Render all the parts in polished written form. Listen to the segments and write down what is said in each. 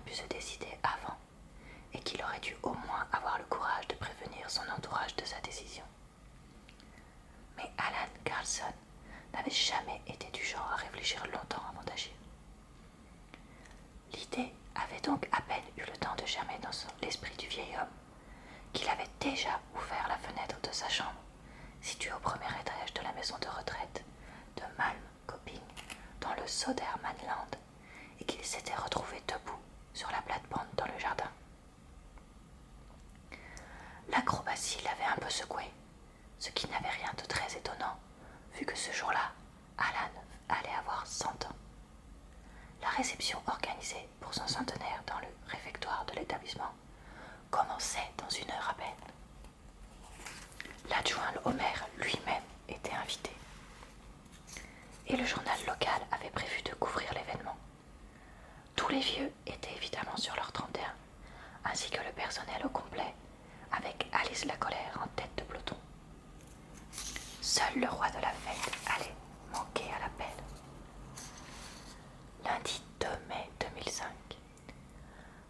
pu se décider avant et qu'il aurait dû au moins avoir le courage de prévenir son entourage de sa décision. Mais Alan Carlson n'avait jamais été du genre à réfléchir longtemps avant d'agir. L'idée avait donc à peine eu le temps de germer dans l'esprit du vieil homme qu'il avait déjà ouvert la fenêtre de sa chambre, située au premier étage de la maison de retraite de Malm Coping, dans le Södermanland, et qu'il s'était retrouvé debout sur la plate-bande dans le jardin. L'acrobatie l'avait un peu secoué, ce qui n'avait rien de très étonnant, vu que ce jour-là, Alan allait avoir 100 ans. La réception organisée pour son centenaire dans le réfectoire de l'établissement commençait dans 1 heure à peine. L'adjoint Homer lui-même était invité. Et le journal local avait prévu de couvrir l'événement. Tous les vieux étaient évidemment sur leur 31, ainsi que le personnel au complet, avec Alice la colère en tête de peloton. Seul le roi de la fête allait manquer à l'appel. Lundi 2 mai 2005.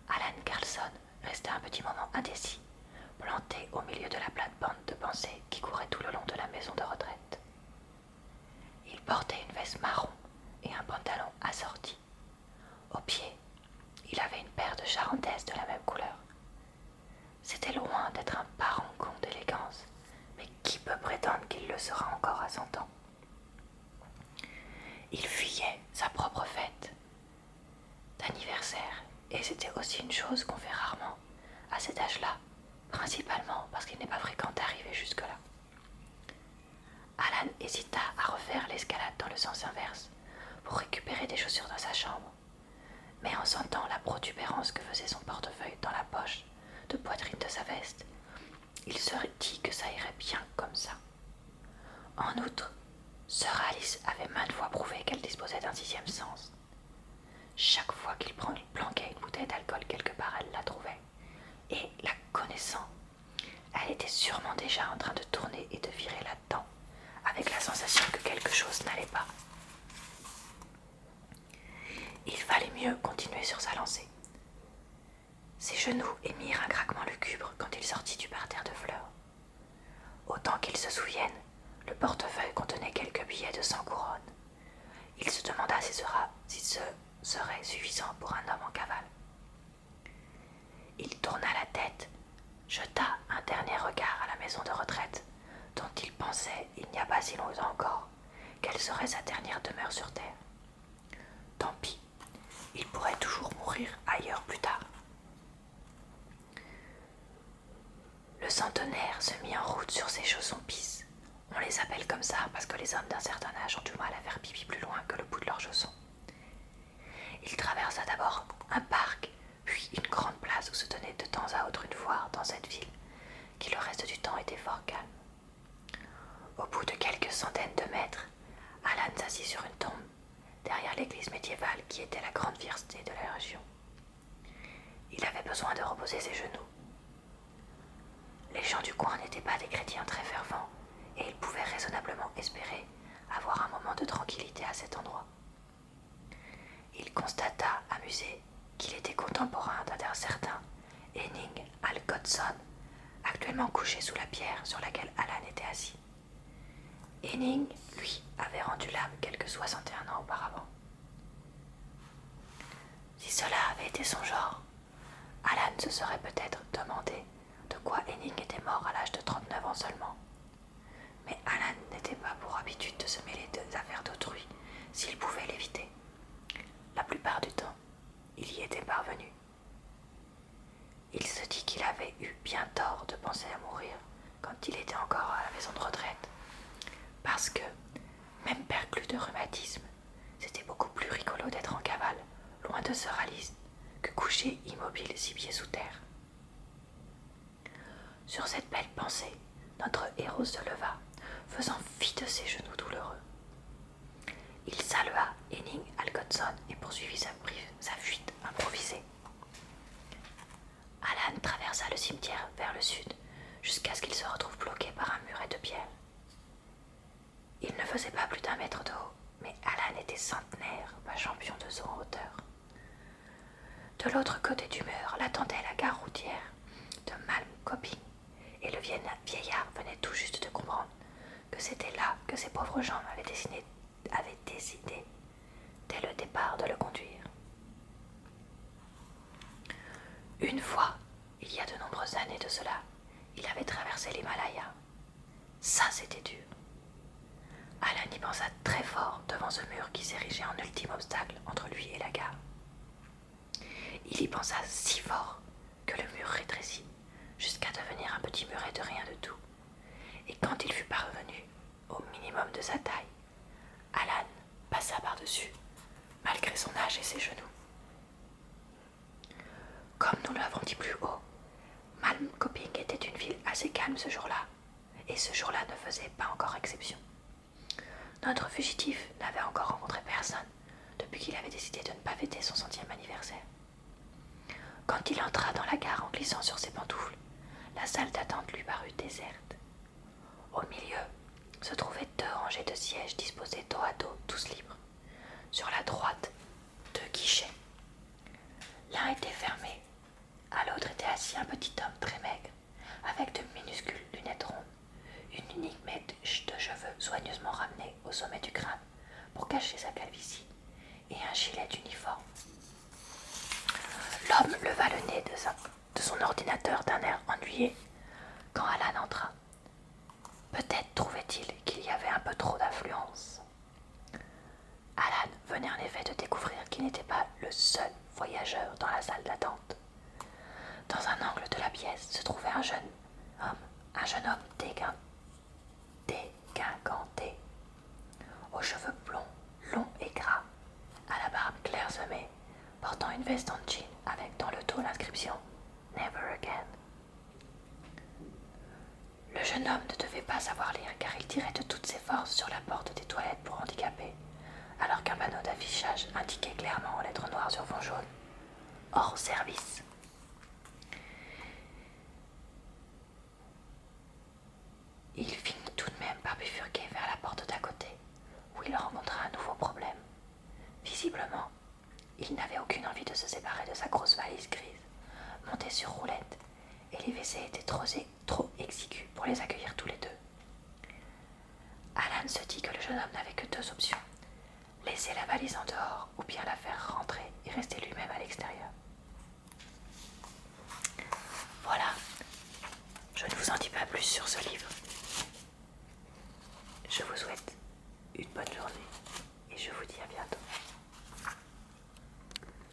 Alan Carlson restait un petit moment indécis, planté au milieu de la plate-bande de pensée qui courait tout le long de la maison de retraite. Il portait une veste marron et un pantalon assorti. Au pied, il avait une paire de charentaises de la même couleur. C'était loin d'être un parangon d'élégance, mais qui peut prétendre qu'il le sera encore à 100 ans? Il fuyait sa propre fête d'anniversaire, et c'était aussi une chose qu'on fait rarement à cet âge-là, principalement parce qu'il n'est pas fréquent d'arriver jusque-là. Alan hésita à refaire l'escalade dans le sens inverse pour récupérer des chaussures dans sa chambre, mais en sentant la protubérance que faisait son portefeuille dans la poche de poitrine de sa veste, il se dit que ça irait bien comme ça. En outre, sœur Alice avait maintes fois prouvé qu'elle disposait d'un 6e sens. Chaque fois qu'il planquait une bouteille d'alcool quelque part, elle la trouvait. Et la connaissant, elle était sûrement déjà en train de tourner et de virer là-dedans, avec la sensation que quelque chose n'allait pas. Il valait mieux continuer sur sa lancée. Ses genoux émirent un craquement lugubre quand il sortit du parterre de fleurs. Autant qu'il se souvienne, le portefeuille contenait quelques billets de 100 couronnes. Il se demanda si ce serait suffisant pour un homme en cavale. Il tourna la tête, jeta un dernier regard à la maison de retraite, dont il pensait, il n'y a pas si longtemps encore, qu'elle serait sa dernière demeure sur terre. Tant pis, il pourrait toujours mourir ailleurs plus tard. Le centenaire se mit en route sur ses chaussons pisse. On les appelle comme ça parce que les hommes d'un certain âge ont du mal à faire pipi plus loin que le bout de leurs chaussons. Il traversa d'abord un parc, puis une grande place où se tenait de temps à autre une foire dans cette ville, qui le reste du temps était fort calme. Au bout de quelques centaines de mètres, Alan s'assit sur une tombe, derrière l'église médiévale qui était la grande fierté de la région. Il avait besoin de reposer ses genoux. Les gens du coin n'étaient pas des chrétiens très fervents, et il pouvait raisonnablement espérer avoir un moment de tranquillité à cet endroit. Il constata, amusé, qu'il était contemporain d'un certain Henning Algotsson, actuellement couché sous la pierre sur laquelle Alan était assis. Henning, lui, avait rendu l'âme quelques 61 ans auparavant. Si cela avait été son genre, Alan se serait peut-être demandé de quoi Henning était mort à l'âge de 39 ans seulement. Mais Alan n'était pas pour habitude de se mêler des affaires d'autrui s'il pouvait l'éviter. La plupart du temps, il y était parvenu. Il se dit qu'il avait eu bien tort de penser à mourir quand il était encore à la maison de retraite, parce que, même perclus de rhumatisme, c'était beaucoup plus rigolo d'être en cavale, loin de sœur Alice, que couché immobile 6 pieds sous terre. Sur cette belle pensée, notre héros se leva, faisant fi de ses genoux douloureux. Il salua Henning Algotsson et poursuivit sa fuite improvisée. Alan traversa le cimetière vers le sud, jusqu'à ce qu'il se retrouve bloqué par un muret de pierre. Il ne faisait pas plus d'1 mètre de haut, mais Alan était centenaire, pas champion de saut en hauteur. De De l'autre côté du mur l'attendait la gare routière de Malmköping, et le vieillard venait tout juste de comprendre que c'était là que ces pauvres gens avaient décidé dès le départ de le conduire. Une fois, il y a de nombreuses années de cela, il avait traversé l'Himalaya. Ça, c'était dur. Alan y pensa très fort devant ce mur qui s'érigeait en ultime obstacle entre lui et la gare. Il y pensa si fort que le mur rétrécit jusqu'à devenir un petit muret de rien de tout. Et quand il fut parvenu au minimum de sa taille, Alan passa par-dessus, malgré son âge et ses genoux. Comme nous l'avons dit plus haut, Malmköping était une ville assez calme ce jour-là, et ce jour-là ne faisait pas encore exception. Notre fugitif n'avait encore rencontré personne depuis qu'il avait décidé de ne pas fêter son 100e anniversaire. Quand il entra dans la gare en glissant sur ses pantoufles, la salle d'attente lui parut déserte. Au milieu se trouvaient 2 rangées de sièges disposés dos à dos, tous libres. Sur la droite, 2 guichets. L'un était fermé, à l'autre était assis un petit homme très maigre, avec de minuscules lunettes rondes, une unique mèche de cheveux soigneusement ramenée au sommet du crâne pour cacher sa calvitie, et un gilet d'uniforme. L'homme leva le nez de son ordinateur d'un air ennuyé quand Alan entra. Peut-être trouvait-il qu'il y avait un peu trop d'affluence. Alan venait en effet de découvrir qu'il n'était pas le seul voyageur dans la salle d'attente. Dans un angle de la pièce se trouvait un jeune homme dégingandé, aux cheveux blonds, longs et gras, à la barbe clairsemée, portant une veste en jean avec dans le dos l'inscription « Never again ». Le jeune homme ne devait pas savoir lire car il tirait de toutes ses forces sur la porte des toilettes pour handicapés, alors qu'un panneau d'affichage indiquait clairement en lettres noires sur fond jaune « Hors service ». Il finit tout de même par bifurquer vers la porte d'à côté, où il rencontra un nouveau problème. Visiblement, il n'avait aucune envie de se séparer de sa grosse valise grise, montée sur roulette, et les WC étaient trop exigus pour les accueillir tous les 2. Alan se dit que le jeune homme n'avait que 2 options, laisser la valise en dehors ou bien la faire rentrer et rester lui-même à l'extérieur. Voilà, je ne vous en dis pas plus sur ce livre.